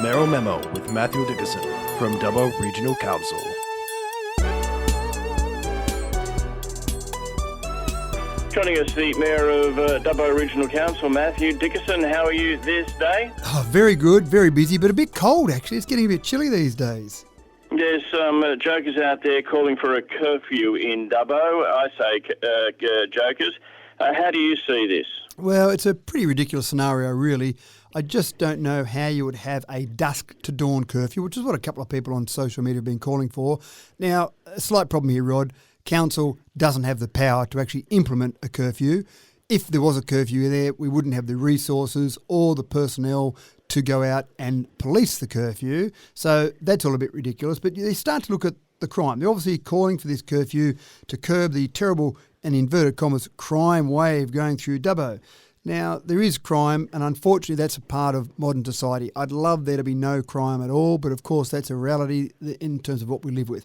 Mayoral Memo with Matthew Dickerson from Dubbo Regional Council. Joining us, the Mayor of Dubbo Regional Council, Matthew Dickerson. How are you this day? Oh, very good, very busy, but a bit cold actually. It's getting a bit chilly these days. There's some jokers out there calling for a curfew in Dubbo. I say jokers. How do you see this? Well, it's a pretty ridiculous scenario, really. I just don't know how you would have a dusk to dawn curfew, which is what a couple of people on social media have been calling for. Now, a slight problem here, Rod. Council doesn't have the power to actually implement a curfew. If there was a curfew there, we wouldn't have the resources or the personnel to go out and police the curfew. So that's all a bit ridiculous. But they start to look at the crime. They're obviously calling for this curfew to curb the terrible and inverted commas crime wave going through Dubbo. Now, there is crime, and unfortunately that's a part of modern society. I'd love there to be no crime at all, but of course that's a reality in terms of what we live with.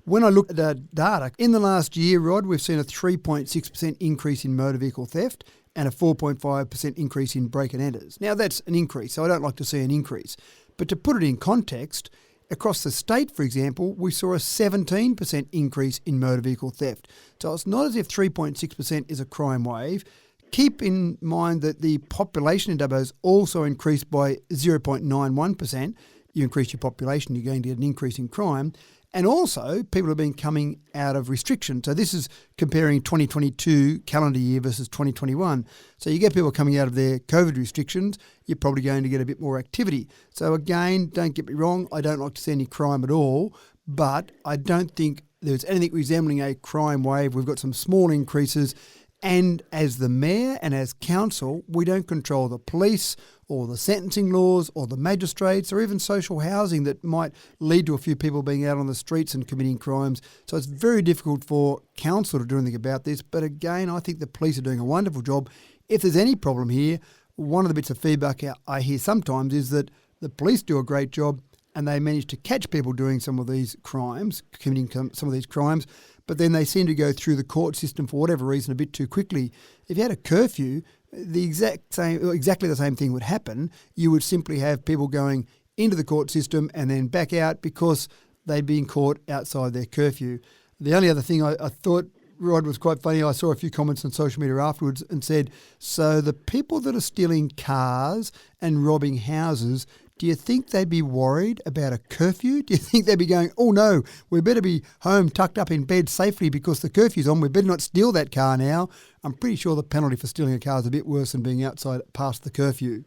When I look at the data, in the last year, Rod, we've seen a 3.6% increase in motor vehicle theft and a 4.5% increase in break and enters. Now, that's an increase, so I don't like to see an increase. But to put it in context, across the state, for example, we saw a 17% increase in motor vehicle theft. So it's not as if 3.6% is a crime wave. Keep in mind that the population in Dubbo has also increased by 0.91%. You increase your population, you're going to get an increase in crime. And also, people have been coming out of restriction. So this is comparing 2022 calendar year versus 2021. So you get people coming out of their COVID restrictions, you're probably going to get a bit more activity. So again, don't get me wrong, I don't like to see any crime at all, but I don't think there's anything resembling a crime wave. We've got some small increases. And as the Mayor and as Council, we don't control the police or the sentencing laws or the magistrates or even social housing that might lead to a few people being out on the streets and committing crimes. So it's very difficult for Council to do anything about this. But again, I think the police are doing a wonderful job. If there's any problem here, one of the bits of feedback I hear sometimes is that the police do a great job and they manage to catch people doing some of these crimes, committing some of these crimes, but then they seem to go through the court system for whatever reason a bit too quickly. If you had a curfew, exactly the same thing would happen. You would simply have people going into the court system and then back out because they'd been caught outside their curfew. The only other thing I thought, Rod, was quite funny, I saw a few comments on social media afterwards and said, so the people that are stealing cars and robbing houses, do you think they'd be worried about a curfew? Do you think they'd be going, oh no, we better be home tucked up in bed safely because the curfew's on, we better not steal that car now? I'm pretty sure the penalty for stealing a car is a bit worse than being outside past the curfew.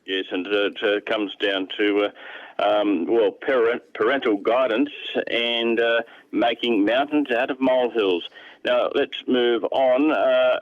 Yes, and it comes down to, parental guidance and making mountains out of molehills. Now, let's move on.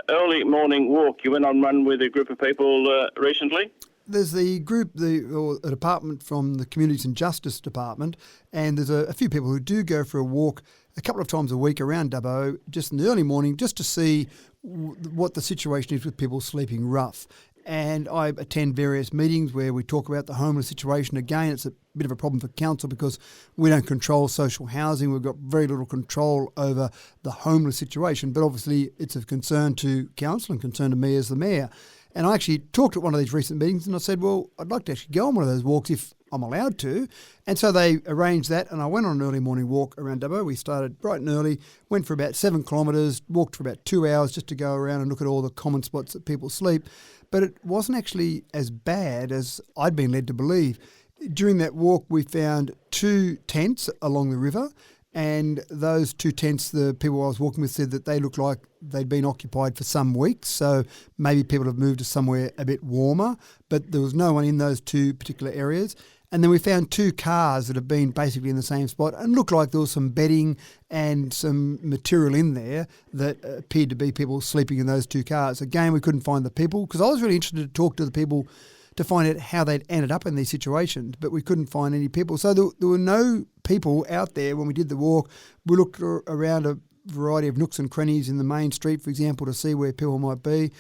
Early morning walk. You went on one with a group of people recently? There's the group, a department from the Communities and Justice Department, and there's a few people who do go for a walk a couple of times a week around Dubbo, just in the early morning, just to see what the situation is with people sleeping rough. And I attend various meetings where we talk about the homeless situation. Again, it's a bit of a problem for council because we don't control social housing. We've got very little control over the homeless situation, but obviously it's of concern to council and concern to me as the Mayor. And I actually talked at one of these recent meetings and I said, well, I'd like to actually go on one of those walks if I'm allowed to. And so they arranged that and I went on an early morning walk around Dubbo. We started bright and early, went for about 7 kilometres, walked for about 2 hours just to go around and look at all the common spots that people sleep. But it wasn't actually as bad as I'd been led to believe. During that walk, we found 2 tents along the river. And those 2 tents, the people I was walking with said that they looked like they'd been occupied for some weeks. So maybe people have moved to somewhere a bit warmer, but there was no one in those 2 particular areas. And then we found 2 cars that have been basically in the same spot and looked like there was some bedding and some material in there that appeared to be people sleeping in those 2 cars. Again, we couldn't find the people because I was really interested to talk to the people to find out how they'd ended up in these situations, but we couldn't find any people. So there were no people out there when we did the walk. We looked around a variety of nooks and crannies in the main street, for example, to see where people might be.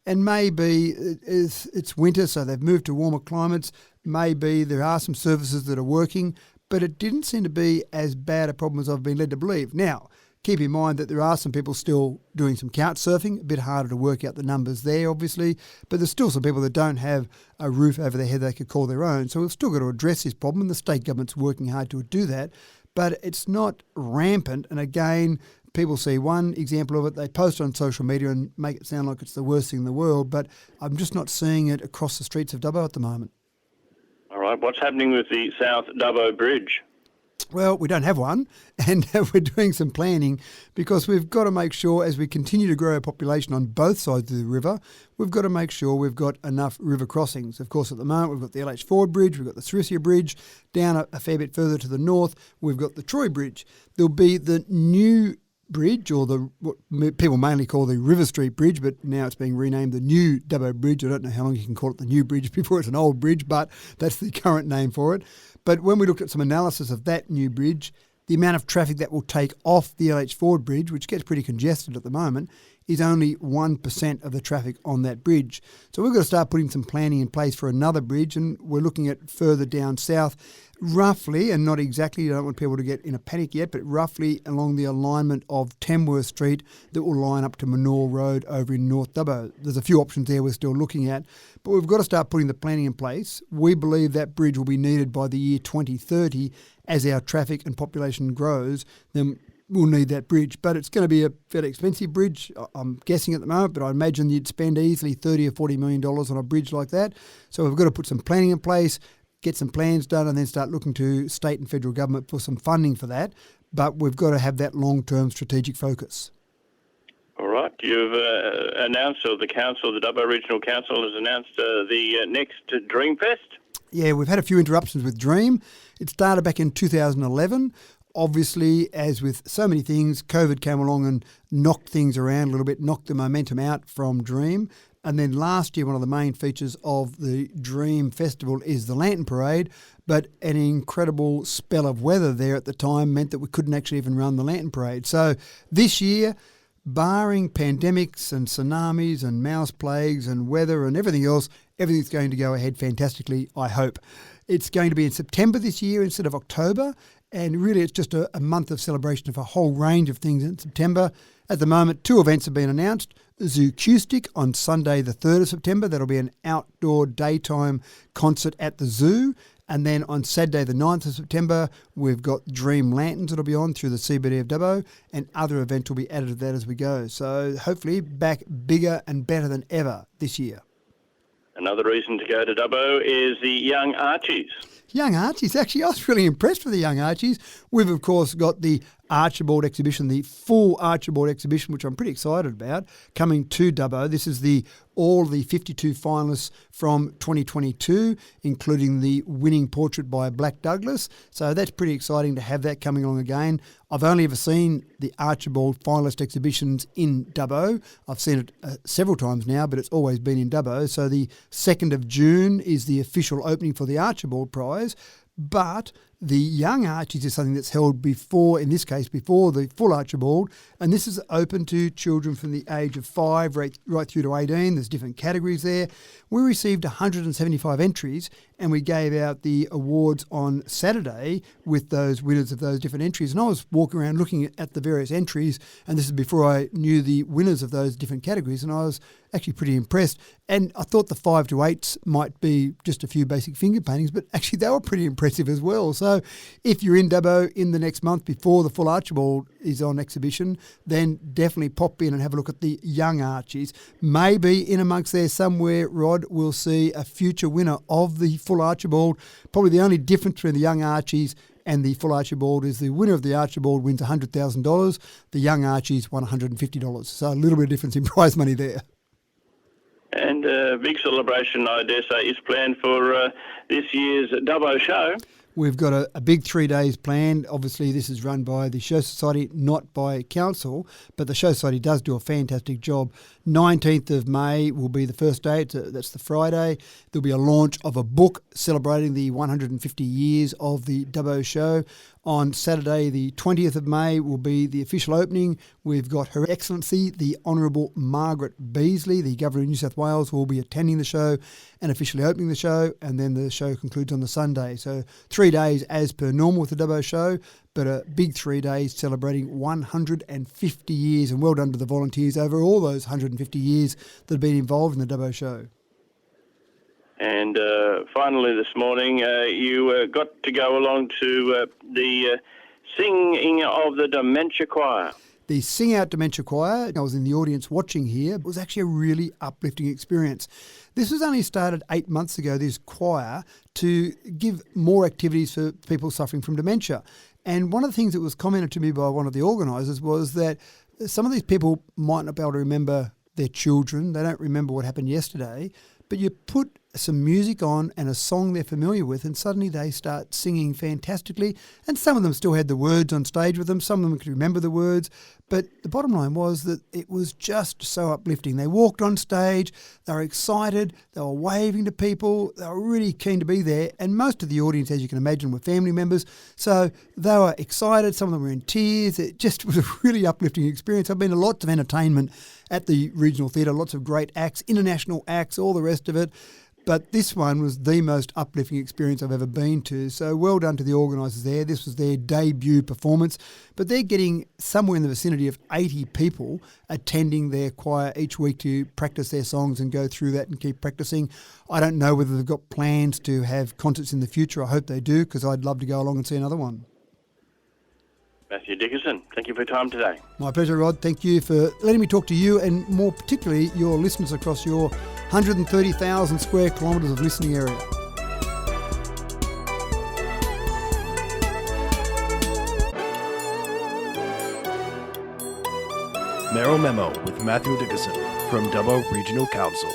And maybe it's winter, so they've moved to warmer climates. Maybe there are some services that are working, but it didn't seem to be as bad a problem as I've been led to believe. Now, keep in mind that there are some people still doing some couch surfing, a bit harder to work out the numbers there, obviously, but there's still some people that don't have a roof over their head they could call their own. So we've still got to address this problem, and the state government's working hard to do that, but it's not rampant. And again, people see one example of it, they post on social media and make it sound like it's the worst thing in the world, but I'm just not seeing it across the streets of Dubbo at the moment. All right, what's happening with the South Dubbo Bridge? Well, we don't have one, and we're doing some planning because we've got to make sure, as we continue to grow our population on both sides of the river, we've got to make sure we've got enough river crossings. Of course, at the moment, we've got the LH Ford Bridge, we've got the Sarisia Bridge. Down a fair bit further to the north, we've got the Troy Bridge. There'll be the new bridge, or what people mainly call the River Street Bridge, but now it's being renamed the New Dubbo Bridge. I don't know how long you can call it the new bridge before it's an old bridge, but that's the current name for it. But when we looked at some analysis of that new bridge, the amount of traffic that will take off the LH Ford Bridge, which gets pretty congested at the moment, is only 1% of the traffic on that bridge. So we've got to start putting some planning in place for another bridge, and we're looking at further down south, roughly, and not exactly, I don't want people to get in a panic yet, but roughly along the alignment of Tamworth Street that will line up to Mayoral Road over in North Dubbo. There's a few options there we're still looking at, but we've got to start putting the planning in place. We believe that bridge will be needed by the year 2030 as our traffic and population grows. Then we'll need that bridge, but it's going to be a fairly expensive bridge, I'm guessing at the moment, but I imagine you'd spend easily $30 or $40 million on a bridge like that. So we've got to put some planning in place, get some plans done, and then start looking to state and federal government for some funding for that. But we've got to have that long-term strategic focus. All right. You've announced, or the council, the Dubbo Regional Council has announced the next Dreamfest. Yeah, we've had a few interruptions with Dream. It started back in 2011. Obviously, as with so many things, COVID came along and knocked things around a little bit, knocked the momentum out from Dream. And then last year, one of the main features of the Dream Festival is the Lantern Parade, but an incredible spell of weather there at the time meant that we couldn't actually even run the Lantern Parade. So this year, barring pandemics and tsunamis and mouse plagues and weather and everything else, everything's going to go ahead fantastically, I hope. It's going to be in September this year instead of October, and really it's just a month of celebration of a whole range of things in September. At the moment, 2 events have been announced. Zoocoustic on Sunday the 3rd of September. That'll be an outdoor daytime concert at the zoo. And then on Saturday the 9th of September, we've got Dream Lanterns that'll be on through the CBD of Dubbo, and other events will be added to that as we go. So hopefully back bigger and better than ever this year. Another reason to go to Dubbo is the Young Archies. Young Archies, actually, I was really impressed with the Young Archies. We've, of course, got the Archibald exhibition, the full Archibald exhibition, which I'm pretty excited about, coming to Dubbo. This is all the 52 finalists from 2022, including the winning portrait by Black Douglas. So that's pretty exciting to have that coming along again. I've only ever seen the Archibald finalist exhibitions in Dubbo. I've seen it several times now, but it's always been in Dubbo. So the 2nd of June is the official opening for the Archibald Prize. But the Young Archies is something that's held before, in this case, before the full Archibald, and this is open to children from the age of 5 right through to 18. There's different categories there. We received 175 entries, and we gave out the awards on Saturday with those winners of those different entries. And I was walking around looking at the various entries, and this is before I knew the winners of those different categories, and I was actually pretty impressed. And I thought the 5 to 8s might be just a few basic finger paintings, but actually they were pretty impressive as well. So if you're in Dubbo in the next month before the full Archibald is on exhibition, then definitely pop in and have a look at the Young Archies. Maybe in amongst there somewhere, Rod, we'll see a future winner of the full Archibald. Probably the only difference between the Young Archies and the full Archibald is the winner of the Archibald wins $100,000. The Young Archies won $150. So a little bit of difference in prize money there. And a big celebration, I dare say, is planned for this year's Dubbo show. We've got a big 3 days planned. Obviously, this is run by the Show Society, not by council, but the Show Society does do a fantastic job. 19th of May will be the first day. That's the Friday. There'll be a launch of a book celebrating the 150 years of the Dubbo show. On Saturday, the 20th of May, will be the official opening. We've got Her Excellency, the Honourable Margaret Beasley, the Governor of New South Wales, will be attending the show and officially opening the show, and then the show concludes on the Sunday. So 3 days as per normal with the Dubbo show, but a big 3 days celebrating 150 years, and well done to the volunteers over all those 150 years that have been involved in the Dubbo show. And finally this morning, you got to go along to the singing of the Dementia Choir. The Sing Out Dementia Choir, I was in the audience watching here, it was actually a really uplifting experience. This was only started 8 months ago, this choir, to give more activities for people suffering from dementia. And one of the things that was commented to me by one of the organisers was that some of these people might not be able to remember their children, they don't remember what happened yesterday, but you put some music on and a song they're familiar with, and suddenly they start singing fantastically. And some of them still had the words on stage with them, some of them could remember the words, but the bottom line was that it was just so uplifting. They walked on stage, they were excited, they were waving to people, they were really keen to be there, and most of the audience, as you can imagine, were family members, so they were excited, some of them were in tears. It just was a really uplifting experience. I've been to lots of entertainment at the Regional Theatre, lots of great acts, international acts, all the rest of it. But this one was the most uplifting experience I've ever been to. So well done to the organisers there. This was their debut performance. But they're getting somewhere in the vicinity of 80 people attending their choir each week to practice their songs and go through that and keep practicing. I don't know whether they've got plans to have concerts in the future. I hope they do, because I'd love to go along and see another one. Matthew Dickinson, thank you for your time today. My pleasure, Rod. Thank you for letting me talk to you and more particularly your listeners across your 130,000 square kilometres of listening area. Mayoral Memo with Matthew Dickinson from Dubbo Regional Council.